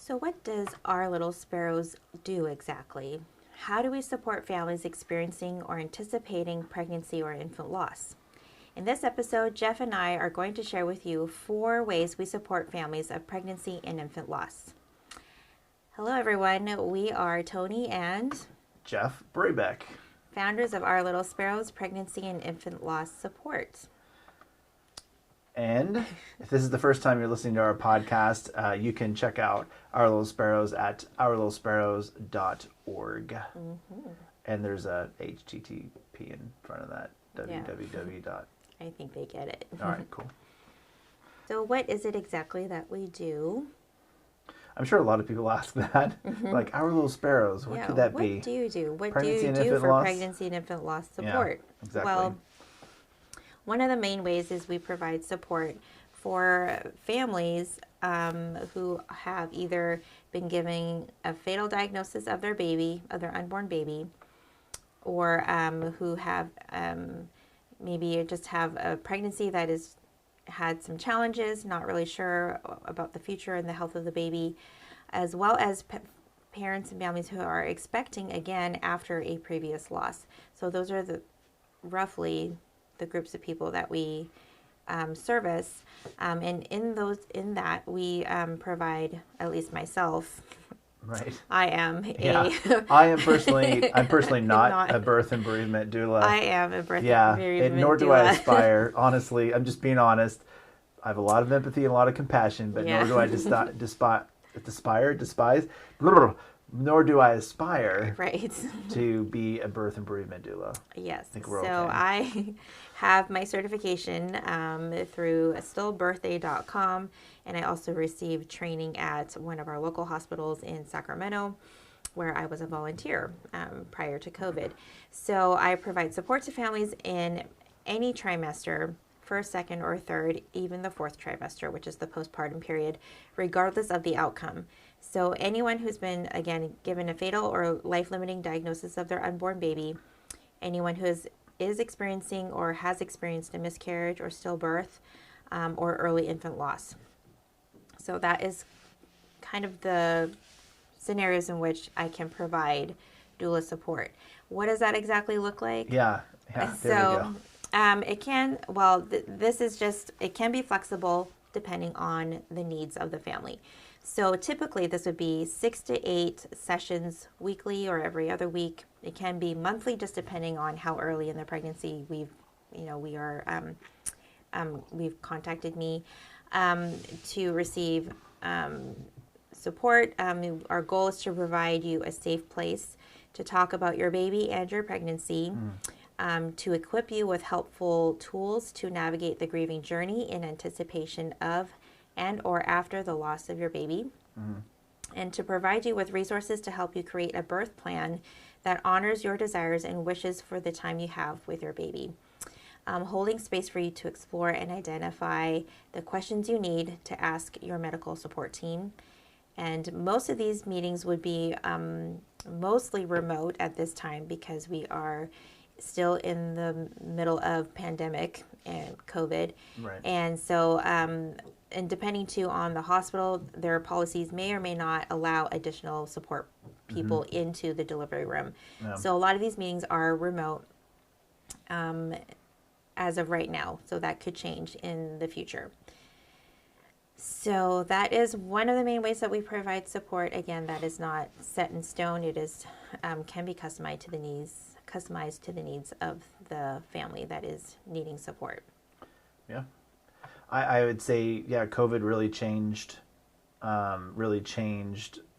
So what does Our Little Sparrows do exactly? How do we support families experiencing or anticipating pregnancy or infant loss? In this episode, Geoff and I are going to share with you 4 ways we support families of pregnancy and infant loss. Hello everyone, we are Toni and Geoff Brabec, founders of Our Little Sparrows Pregnancy and Infant Loss Support. and if this is the first time you're listening to our podcast, you can check out Our Little Sparrows at ourlittlesparrows.org. Mm-hmm. And there's a HTTP in front of that, www. I think they get it. All right, cool. So what is it exactly that we do? I'm sure a lot of people ask that. Like, Our Little Sparrows, what could that be? What do you do? What Pregnancy do you and do infant for loss? pregnancy and infant loss support? Yeah, exactly. Well, one of the main ways is we provide support for families who have either been given a fatal diagnosis of their baby, of their unborn baby, or who have maybe just have a pregnancy that has had some challenges, not really sure about the future and the health of the baby, as well as parents and families who are expecting again after a previous loss. So those are roughly the groups of people that we service, and in that we provide, at least myself. Right. I'm personally not a birth and bereavement doula. I am a birth and bereavement nor do doula. I aspire. Honestly, I'm just being honest. I have a lot of empathy and a lot of compassion, but nor do I nor do I aspire to be a birth and bereavement doula. Yes. I think we're so okay. I have my certification through stillbirthday.com, and I also received training at one of our local hospitals in Sacramento, where I was a volunteer prior to COVID. So I provide support to families in any trimester, first, second, or third, even the 4th trimester, which is the postpartum period, regardless of the outcome. So anyone who's been, again, given a fatal or life-limiting diagnosis of their unborn baby, anyone who is experiencing or has experienced a miscarriage or stillbirth, or early infant loss. So that is kind of the scenarios in which I can provide doula support. What does that exactly look like? Yeah, there we go. It can, it can be flexible depending on the needs of the family. So typically this would be 6 to 8 sessions weekly or every other week. It can be monthly, just depending on how early in the pregnancy we've contacted me to receive support. Our goal is to provide you a safe place to talk about your baby and your pregnancy. To equip you with helpful tools to navigate the grieving journey in anticipation of and or after the loss of your baby, and to provide you with resources to help you create a birth plan that honors your desires and wishes for the time you have with your baby. Holding space for you to explore and identify the questions you need to ask your medical support team. And most of these meetings would be mostly remote at this time because we are still in the middle of pandemic and COVID. Right. And so, and depending too on the hospital, their policies may or may not allow additional support people into the delivery room. Yeah. So a lot of these meetings are remote as of right now. So that could change in the future. So that is one of the main ways that we provide support. Again, that is not set in stone. It is can be customized to the needs of the family that is needing support. Yeah, I would say COVID really changed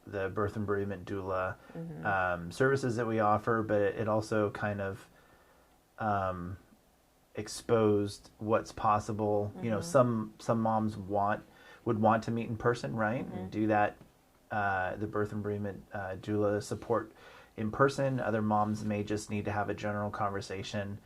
the birth and bereavement doula services that we offer, but it also kind of exposed what's possible. You know, some moms would want to meet in person, right, and do that the birth and bereavement doula support in person. Other moms may just need to have a general conversation,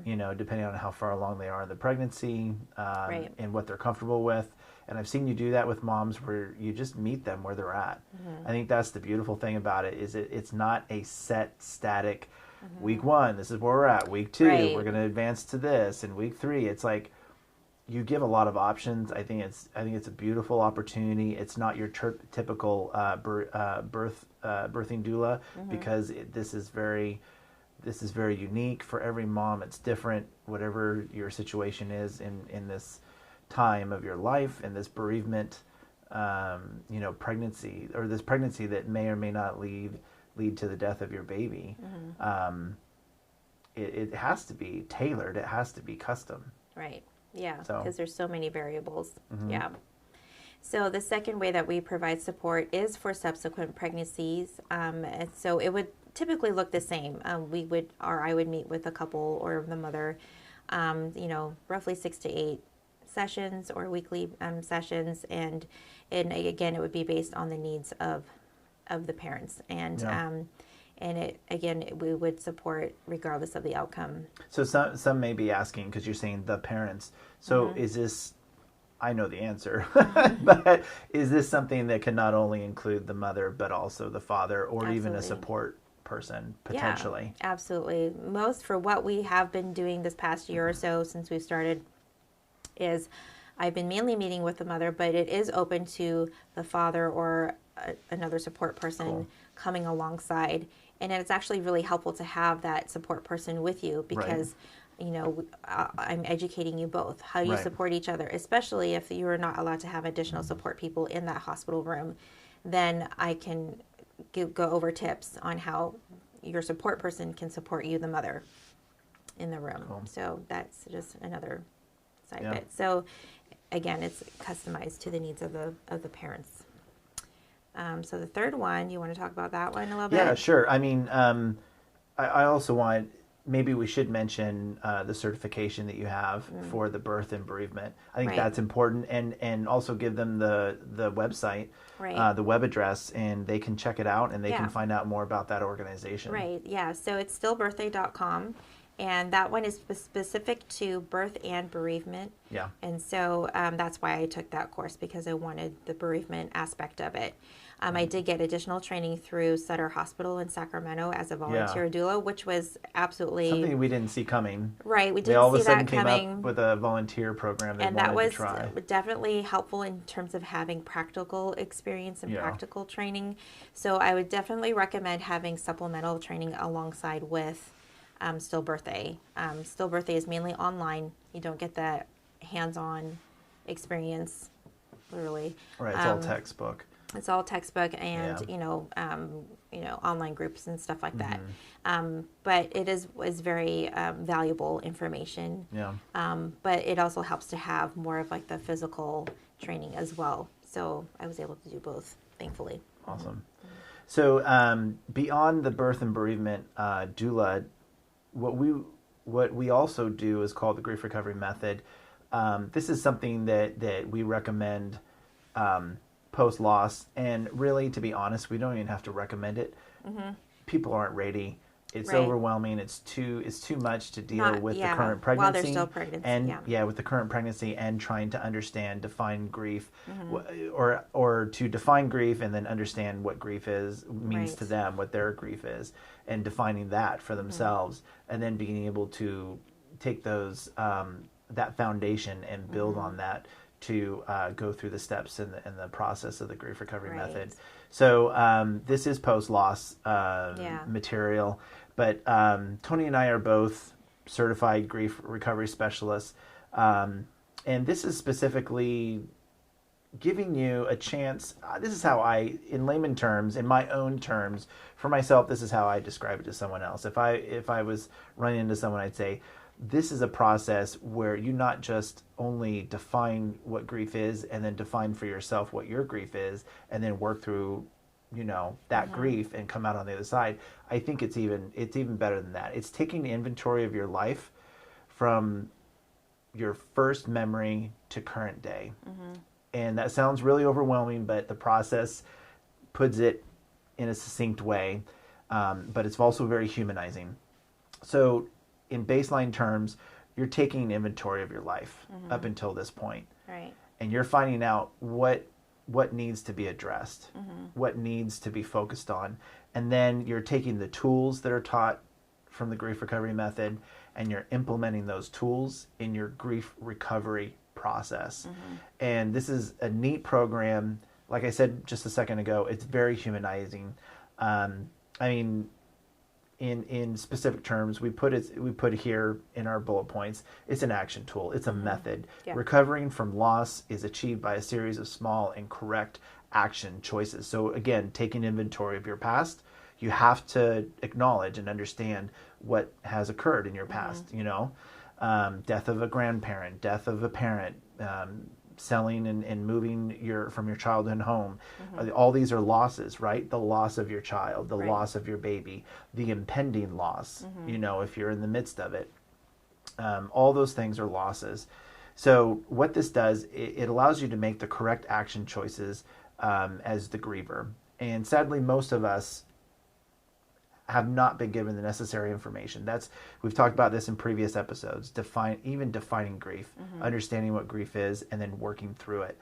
you know, depending on how far along they are in the pregnancy and what they're comfortable with. And I've seen you do that with moms where you just meet them where they're at. I think that's the beautiful thing about it, is it's not a set, static, week 1, this is where we're at. Week 2, we're going to advance to this. And week 3, it's like you give a lot of options. I think it's a beautiful opportunity. It's not your typical birthing doula, because this is very unique for every mom. It's different, whatever your situation is in this time of your life, in this bereavement, pregnancy, or this pregnancy that may or may not lead to the death of your baby. It has to be tailored. It has to be custom. Right. Yeah. Because there's so many variables. Yeah. So the second way that we provide support is for subsequent pregnancies. And so it would typically look the same. I would meet with a couple or the mother, roughly 6 to 8 sessions or weekly sessions, and again, it would be based on the needs of the parents, and we would support regardless of the outcome. So some may be asking, because you're saying the parents. So is this? I know the answer, but is this something that can not only include the mother but also the father, or Absolutely. even a support person potentially? Yeah, absolutely. Most for what we have been doing this past year or so since we've started is I've been mainly meeting with the mother, but it is open to the father or another support person coming alongside. And it's actually really helpful to have that support person with you, because I'm educating you both how you support each other, especially if you are not allowed to have additional support people in that hospital room. Then I can go over tips on how your support person can support you, the mother, in the room. So that's just another side bit. So again, it's customized to the needs of the parents. So the third one, you want to talk about that one a little bit? Yeah, sure. I mean, I also want, maybe we should mention the certification that you have for the birth and bereavement. I think that's important, and also give them the website, the web address, and they can check it out, and they can find out more about that organization. Right, yeah. So it's stillbirthday.com. And that one is specific to birth and bereavement. Yeah. And so that's why I took that course, because I wanted the bereavement aspect of it. I did get additional training through Sutter Hospital in Sacramento as a volunteer doula, which was absolutely something we didn't see coming. Right, we they didn't all of see a sudden that came coming. Up with a volunteer program they and wanted that was to try. Definitely helpful in terms of having practical experience and practical training. So I would definitely recommend having supplemental training alongside with Stillbirthday. Stillbirthday is mainly online. You don't get that hands-on experience, literally. Right, it's all textbook. It's all textbook, and online groups and stuff like that. But it is very valuable information. Yeah. But it also helps to have more of like the physical training as well. So I was able to do both, thankfully. Awesome. So beyond the birth and bereavement doula, what we also do is called the grief recovery method. This is something that we recommend post-loss, and really, to be honest, we don't even have to recommend it. People aren't ready. It's overwhelming. It's too much to deal with the current pregnancy. While they're still pregnant. And with the current pregnancy, and trying to define grief, or to define grief and then understand what grief means to them, what their grief is, and defining that for themselves, and then being able to take those that foundation and build on that to go through the steps in the process of the grief recovery method. So this is post-loss material, but Toni and I are both certified grief recovery specialists, and this is specifically giving you a chance. This is how I, in layman terms, in my own terms, for myself, this is how I describe it to someone else. If I was running into someone, I'd say, this is a process where you not just only define what grief is and then define for yourself what your grief is and then work through, that grief and come out on the other side. I think it's even better than that. It's taking the inventory of your life from your first memory to current day. And that sounds really overwhelming, but the process puts it in a succinct way. But it's also very humanizing. So in baseline terms, you're taking an inventory of your life up until this point. Right. And you're finding out what needs to be addressed, what needs to be focused on. And then you're taking the tools that are taught from the grief recovery method, and you're implementing those tools in your grief recovery process. And this is a neat program. Like I said just a second ago, it's very humanizing. I mean, in specific terms, we put here in our bullet points, it's an action tool. It's a method. Yeah. Recovering from loss is achieved by a series of small and correct action choices. So again, taking inventory of your past, you have to acknowledge and understand what has occurred in your past, death of a grandparent, death of a parent, selling and moving from your childhood home. All these are losses, right? The loss of your child, the loss of your baby, the impending loss, if you're in the midst of it. All those things are losses. So what this does, it allows you to make the correct action choices as the griever. And sadly, most of us have not been given the necessary information. We've talked about this in previous episodes, defining grief, understanding what grief is, and then working through it.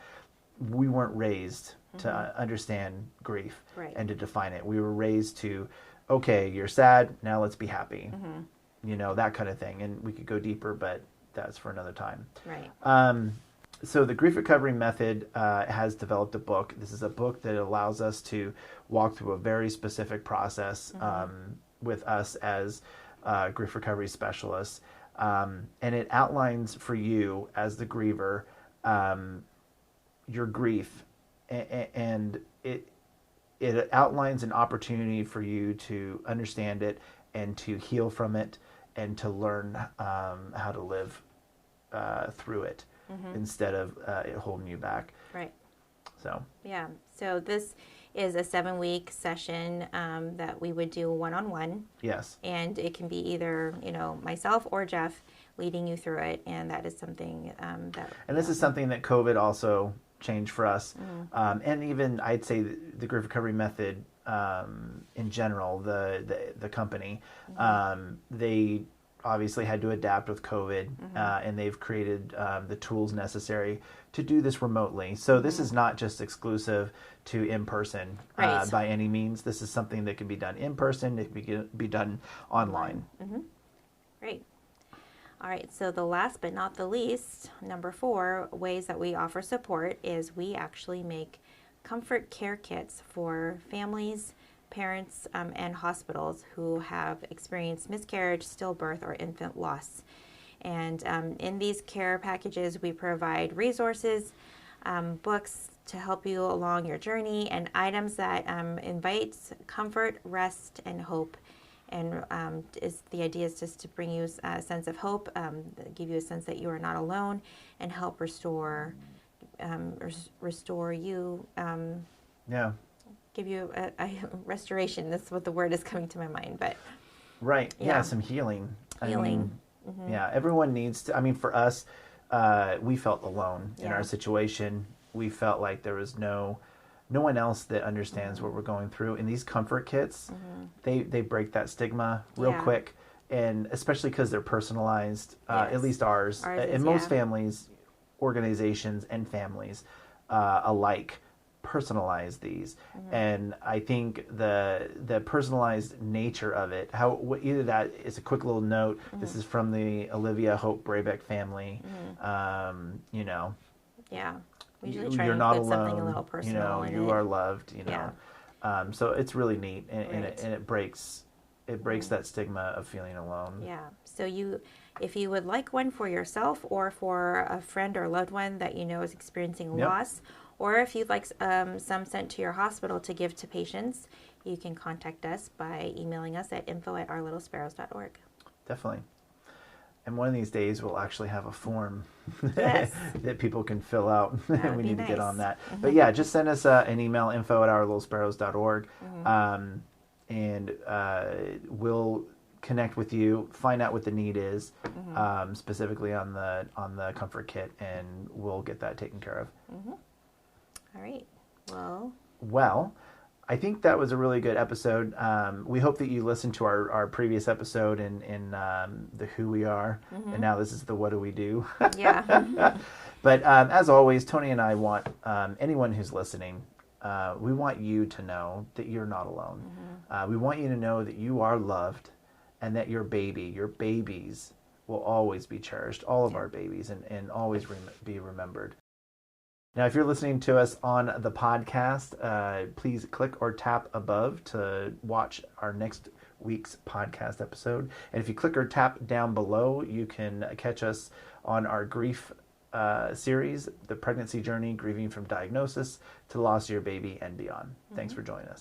We weren't raised to understand grief and to define it. We were raised to, okay, you're sad, now let's be happy. That kind of thing. And we could go deeper, but that's for another time. Right. So the Grief Recovery Method has developed a book. This is a book that allows us to walk through a very specific process with us as grief recovery specialists. And it outlines for you as the griever your grief. And it outlines an opportunity for you to understand it and to heal from it and to learn how to live through it. Instead of it holding you back. Right. So. Yeah. So this is a 7-week session that we would do one-on-one. Yes. And it can be either, myself or Geoff leading you through it. And that is something that... And this is something that COVID also changed for us. And even, I'd say, the Grief Recovery Method in general, the company, they obviously had to adapt with COVID, and they've created the tools necessary to do this remotely. So this is not just exclusive to in-person by any means. This is something that can be done in person. It can be done online. Great. All right. So the last but not the least, number 4, ways that we offer support is we actually make comfort care kits for families, parents, and hospitals who have experienced miscarriage, stillbirth, or infant loss. And in these care packages, we provide resources, books to help you along your journey, and items that invite comfort, rest, and hope. And the idea is just to bring you a sense of hope, give you a sense that you are not alone, and help restore you. Give you a restoration. That's what the word is coming to my mind. But right, yeah, some healing. Healing. Yeah, everyone needs to. I mean, for us, we felt alone in our situation. We felt like there was no one else that understands what we're going through. And these comfort kits, they break that stigma real quick, and especially because they're personalized. At least ours and most families, organizations, and families alike personalize these. And I think the personalized nature of it, either that is a quick little note, this is from the Olivia Hope Brabec family, we usually try you're to not put alone, something a little personal in you it. are loved, so it's really neat, and it breaks that stigma of feeling alone. So if you would like one for yourself or for a friend or loved one that is experiencing loss, or if you'd like some sent to your hospital to give to patients, you can contact us by emailing us at info@ourlittlesparrows.org. Definitely. And one of these days we'll actually have a form Yes. that people can fill out. We need to get on that. Mm-hmm. But yeah, just send us an email, info@ourlittlesparrows.org, and we'll connect with you, find out what the need is, specifically on the comfort kit, and we'll get that taken care of. All right. Well, I think that was a really good episode. We hope that you listened to our previous episode in the Who We Are, and now this is the What Do We Do. Yeah. But as always, Toni and I want anyone who's listening, we want you to know that you're not alone. We want you to know that you are loved, and that your babies will always be cherished, all of our babies, and always be remembered. Now, if you're listening to us on the podcast, please click or tap above to watch our next week's podcast episode. And if you click or tap down below, you can catch us on our grief series, The Pregnancy Journey, Grieving from Diagnosis to Loss of Your Baby and Beyond. Thanks for joining us.